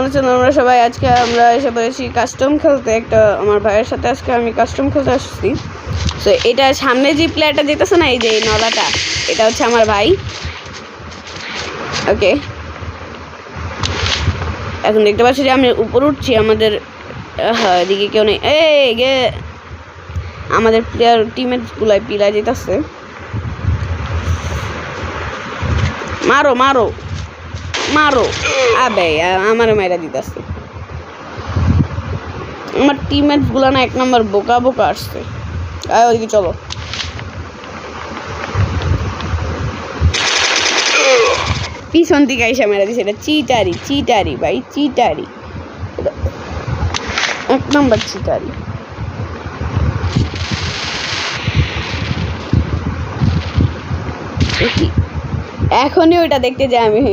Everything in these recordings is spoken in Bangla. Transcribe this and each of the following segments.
আমরা সবাই আজকে আমরা এসে পড়েছি কাস্টম খেলতে। একটা আমার ভাইয়ের সাথে আজকে আমি কাস্টম খেলতে আসছি। তো এটা সামনে যে প্লেয়ারটা যেতেছে না, এই যে নলাটা, এটা হচ্ছে আমার ভাই। ওকে, এখন দেখতে পাচ্ছি যে আমি উপর উঠছি। আমাদের হ্যাঁ এদিকে কেউ নেই। এই গে আমাদের প্লেয়ার টিমের গুলাই পিলা যেতেছে। মারো মারো মারো, আবে আমার মেয়েরা দিতেছে। আমার টিমমেট গুলো না এক নম্বর বোকা বোকা আসছে। ওইদিকে চলো। পিছন দিকে এসে মেরা দিছে। এটা চিটারি চিটারি ভাই, চিটারি, এক নম্বর চিটারি। এখনই ওইটা দেখতে যাই আমি,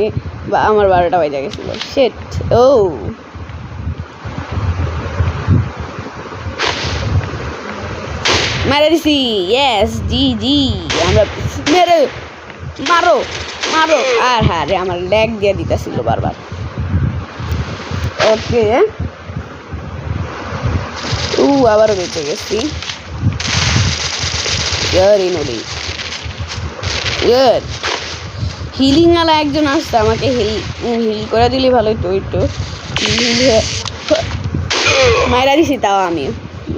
আমার 12টা বাজে গেছিল। শেট, ও মেরে দিছি। ইয়েস, জি জি, আমরা মেরে মারো মারো। আর হ্যাঁ রে, আমার ল্যাগ দিয়ে দিতেছিল বারবার। ওকে, আবারও বেঁচে গেছি। নদী হিলিং আলা একজন আসছে, আমাকে হিল করে দিলে ভালোই তো। একটু মায়েরা দিছি, তাও আমি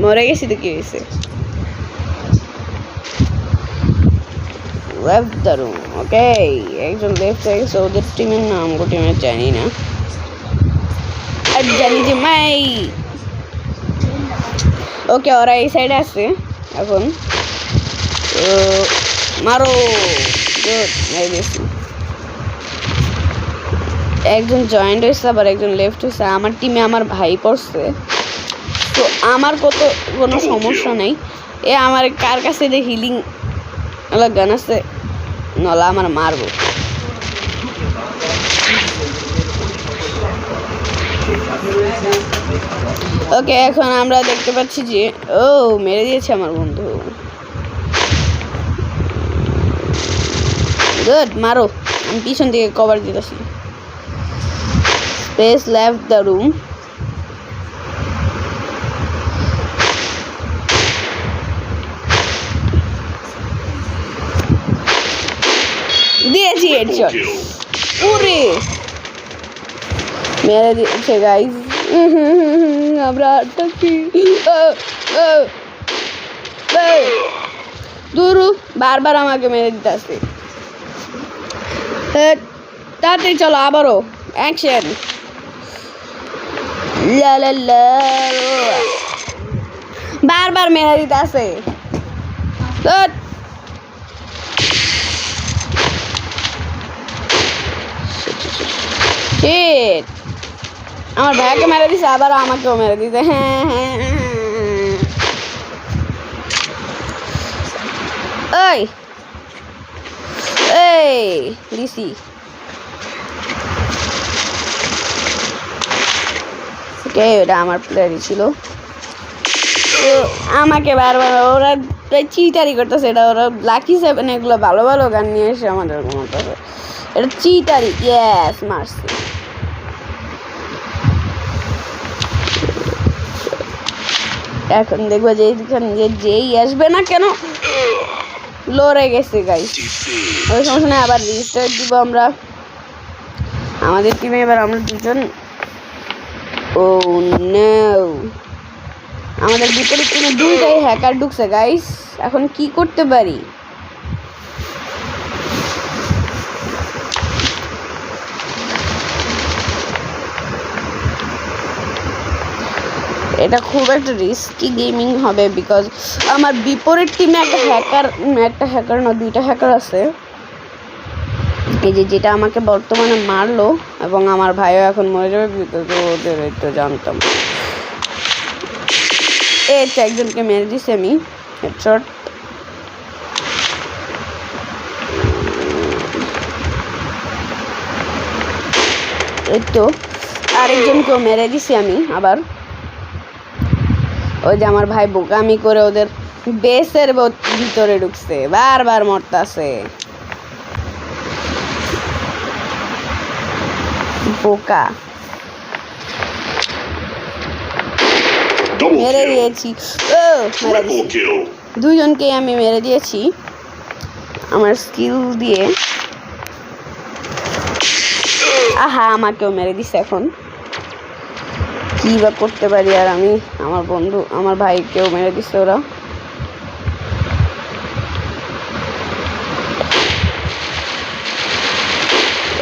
মরে গেছি তো কি হয়েছে। Left the room. ওকে, একজন লেফট হয়ে গেছে। ওদের টিমের নাম টিমের জানি না, আর জানি যে মাই। ওকে, ওরা এই সাইডে আছে এখন। মারো, একজন জয়েন্ট হয়েছে, আবার একজন লেফট হয়েছে। আমার টিমে আমার ভাই পড়ছে, তো আমার কোনো সমস্যা নেই। আমার কার কাছে যে হিলিং গান আছে, নলা আমার মারবো। ওকে, এখন আমরা দেখতে পাচ্ছি যে মেরে দিয়েছে আমার বন্ধু। গুড, মারো। আমি পিছন দিকে কভার দিতেছি। Space left the room. দিয়েছি হেডশট। ওরে মেরে দিয়েছে গাইস। আমরা আটকাচ্ছি। দুরু বারবার আমাকে মেরে দিতে আসছে। তাড়াতাড়ি চলো, আবারও অ্যাকশন। বারবার মেরে দিতে আসে। আমার ভাইকে মেরে দিছে, আবার আমাকেও মেরে দিছে। হ্যাঁ হ্যাঁ হ্যাঁ, এই দিছি। ওটা আমার প্লেয়ারই ছিল। আমাকে বারবার ওরা চিটারি করতেছে। এটা ওরা লাকি 7 এগুলো ভালো ভালো গান নিয়ে এসে আমাদের ঘুমাতেছে। এটা চিটারি। ইয়েস, মারছি। এখন দেখবো যে যেই আসবে না কেন, লড়ে গেছে গাইস। ওই সমস্যা নেই, আবার রিস্টার্ট দিব আমরা। আমাদের টিমে এবার আমরা দুজন। ও নো, আমাদের বিপরীত টিমে 2টাই হ্যাকার ঢুকছে গাইস। এখন কি করতে পারি? এটা খুব একটা রিস্কি গেমিং হবে, বিকজ আমার বিপরীত টিমে একটা হ্যাকার না 2টা হ্যাকার আছে। এই যেটা আমাকে বর্তমানে মারলো, এবং আমার ভাইও এখন মরে যাবে, বিকজ ওদের তো জানতাম। একজনকে মেরে দিছি আমি হেডশট। এই তো আরেকজনকেও মেরে দিছি আমি আবার। ওই যে আমার ভাই বোকামি করে ওদের বেসের ভিতরে ঢুকছে, বারবার মরতাছে। বোকা। মেরে দিয়েছি। ও মেরে দিয়েছি, দুইজনকে আমি মেরে দিয়েছি আমার স্কিল দিয়ে। আহা, আমাকেও মেরে দিছে। এখন কি বা করতে পারি আর আমি? আমার বন্ধু, আমার ভাইকেও মেরে দিছে ওরা।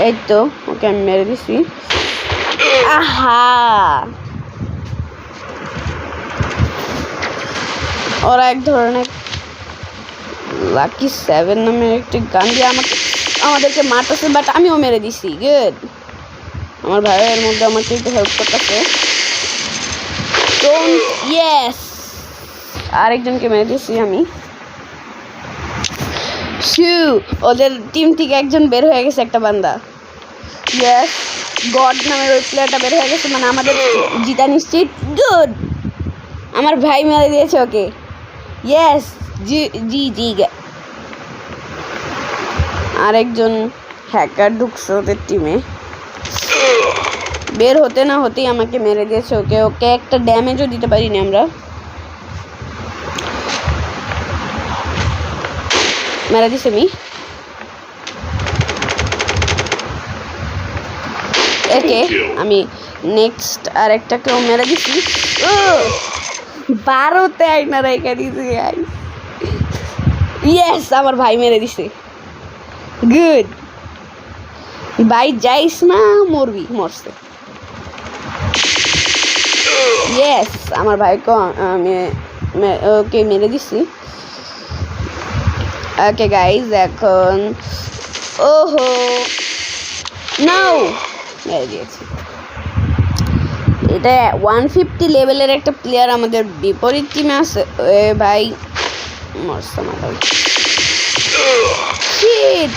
এই তো ওকে আমি মেরে দিছি। আহা, ওরা এক ধরনের লাকি 7 নামের একটি গান দিয়ে আমাদেরকে মারতেছে, বাট আমিও মেরে দিছি। গুড, আমার ভাইয়ের মধ্যে আমাকে একটু হেল্প করতেছে। ইয়েস, আরেকজনকে মেরে দিছি আমি। ওদের টিম থেকে একজন বের হয়ে গেছে, একটা বান্দা। ইয়েস, গড নামের ওই প্লেয়ারটা বের হয়ে গেছে, মানে আমাদের জিতা নিশ্চিত। গুড, আমার ভাই মেরে দিয়েছে ওকে। ইয়েস, জি জি জি। আরেকজন হ্যাকার ঢুকছে ওদের টিমে, বের হতে না হতেই আমাকে মেরে দিয়েছে ওকে। ওকে একটা ড্যামেজও দিতে পারিনি আমরা। মেরে দিছি একে আমি। নেক্সট আরেকটাকেও মেরে দিছি। 12তে আইনা রেখে দিছি। ইয়েস, আমার ভাই মেরে দিছে। গুড, ভাই যাইস না, মরবি। মরছে। ইয়েস, আমার ভাইকে আমি ওকে মেরে দিছি। ওকে গাইজ, এখন ওহো নাও মেরে দিয়েছি। এটা 150 লেভেলের একটা প্লেয়ার আমাদের বিপরীত টিমে আছে। এ ভাই মরছে আমার ভাই। শিট,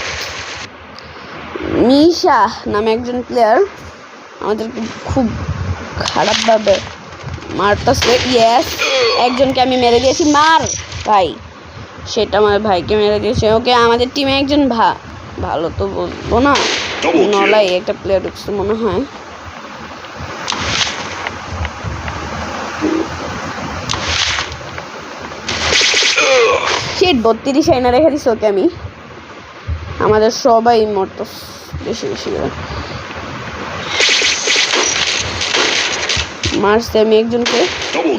মিশা নামে একজন প্লেয়ার আমাদেরকে খুব খারাপভাবে মারতেছে। ইয়েস, একজনকে আমি মেরে দিয়েছি। মার ভাই, সেটা আমার ভাইকে মেরে দিয়েছে। ওকে, আমাদের টিমে একজন ভালো তো বলবো না, নলাই একটা প্লেয়ার ঢুকছে মনে হয়। শিট, 32 আইনা রেখে দিছি ওকে আমি। আমাদের সবাই মরতো বেশি বেশি করে। মারছি আমি একজনকে।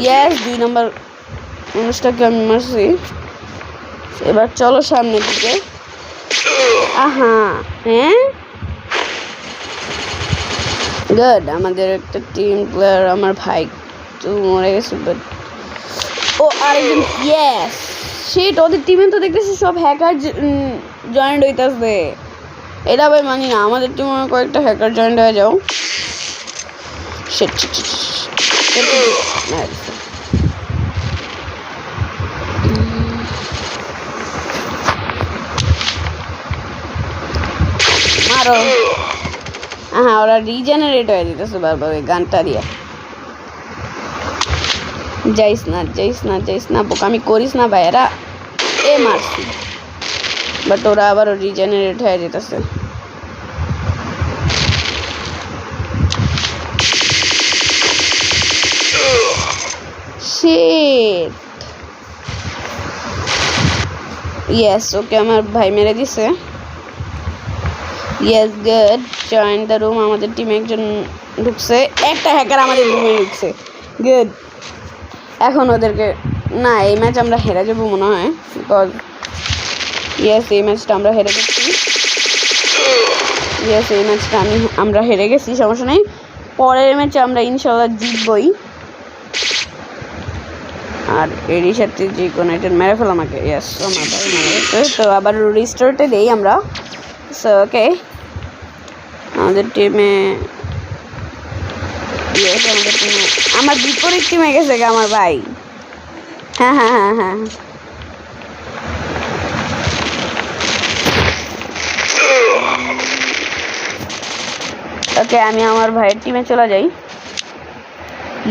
ইয়েস, 2 নম্বর মানুষটাকে আমি মারছি। এবার চলো সামনের দিকে। আহা, হ্যাঁ, গুড। আমাদের একটা টিম প্লেয়ার, আমার ভাই তো মরে গেছে, বাট ও আরেকজন। ইয়েস, শিট, ওদের টিমে তো দেখতেছি সব হ্যাকার জয়েন্ট হইতেছে। এটা ভাই মানি না, আমাদের টিমে কয়েকটা হ্যাকার জয়েন্ট হয়ে যাও। শিট, মারো। হ্যাঁ, ওরা রিজেনারেট হয়ে যেতেছে বারবার ওই গানটা দিয়ে। যাইস না যাইস না যাইস না, বোকামি করিস না ভাইয়েরা। এ মারছি, বাট ওরা আবার রিজেনারেট হয়ে যেতেছে। শিট, ইয়েস, ওকে আমার ভাই মেরে দিছে। Yes, good, join the room. আমাদের টিমে একজন ঢুকছে, একটা হ্যাকার আমাদের রুমে ঢুকছে। গুড, এখন ওদেরকে না, এই ম্যাচ আমরা হেরে যাবো মনে হয়, বিকজ ইয়েস, এই ম্যাচটা আমরা হেরে গেছি। ইয়েস, এই ম্যাচটা আমরা হেরে গেছি, সমস্যা নেই। পরের ম্যাচে আমরা ইনশাল্লাহ জিতবই। আর এরই সাথে যে কোনো একটা মেরে ফেল আমাকে। ইয়েস, আমার ভাই মেরে গেছে। তো আবার রিস্টার্টে দেই আমরা। সো ওকে, আমাদের টিমে আমার বিপরীত টিমে গেছে আমার ভাই। হ্যাঁ হ্যাঁ হ্যাঁ হ্যাঁ, ওকে, আমি আমার ভাইয়ের টিমে চলে যাই।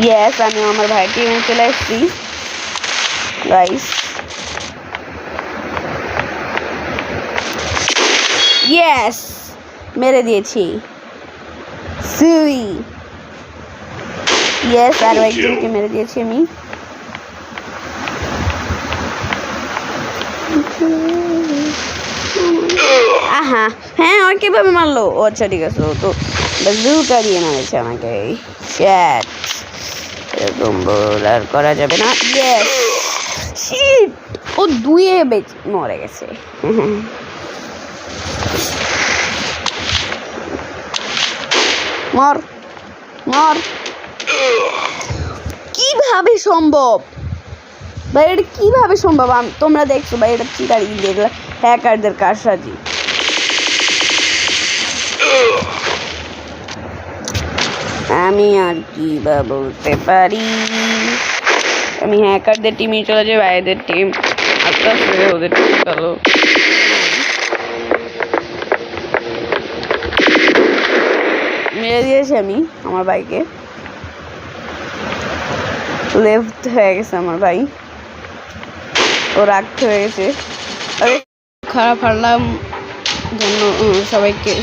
ইয়েস, আমি আমার ভাইয়ের টিমে চলে এসেছি গাইস। ইয়েস, মেরে দিয়েছি। সুই, ইয়েস, আরো একজনকে মেরে দিয়েছি আমি। আহা, হ্যাঁ ওর কিভাবে মারলো? ও আচ্ছা ঠিক আছে, ও তো বাজুকা দিয়ে মারেছে আমাকে। শ্যাট, এরকম বল আর করা যাবে না। ইয়েস, শিট, ও দুয়ে মরে গেছে। মর মর। কিভাবে সম্ভব ভাই, এটা কিভাবে সম্ভব? তোমরা দেখছো ভাই, এটা চিটারি, দেখলে হ্যাকারদের কারসাজি। আমি আর কি বা বলতে পারি, আমি হ্যাকারদের টিমে চলে যাই, ভাইদের টিম আস্তে আস্তে ওদের টিম ভালো। মেরে দিয়েছি আমি আমার ভাইকে, লেফট হয়ে গেছে আমার ভাই, ও রাগ হয়ে গেছে। খারাপ হারলাম জন্য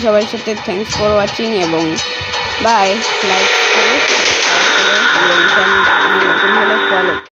সবার সাথে থ্যাঙ্কস ফর ওয়াচিং এবং বাই। লাইক করে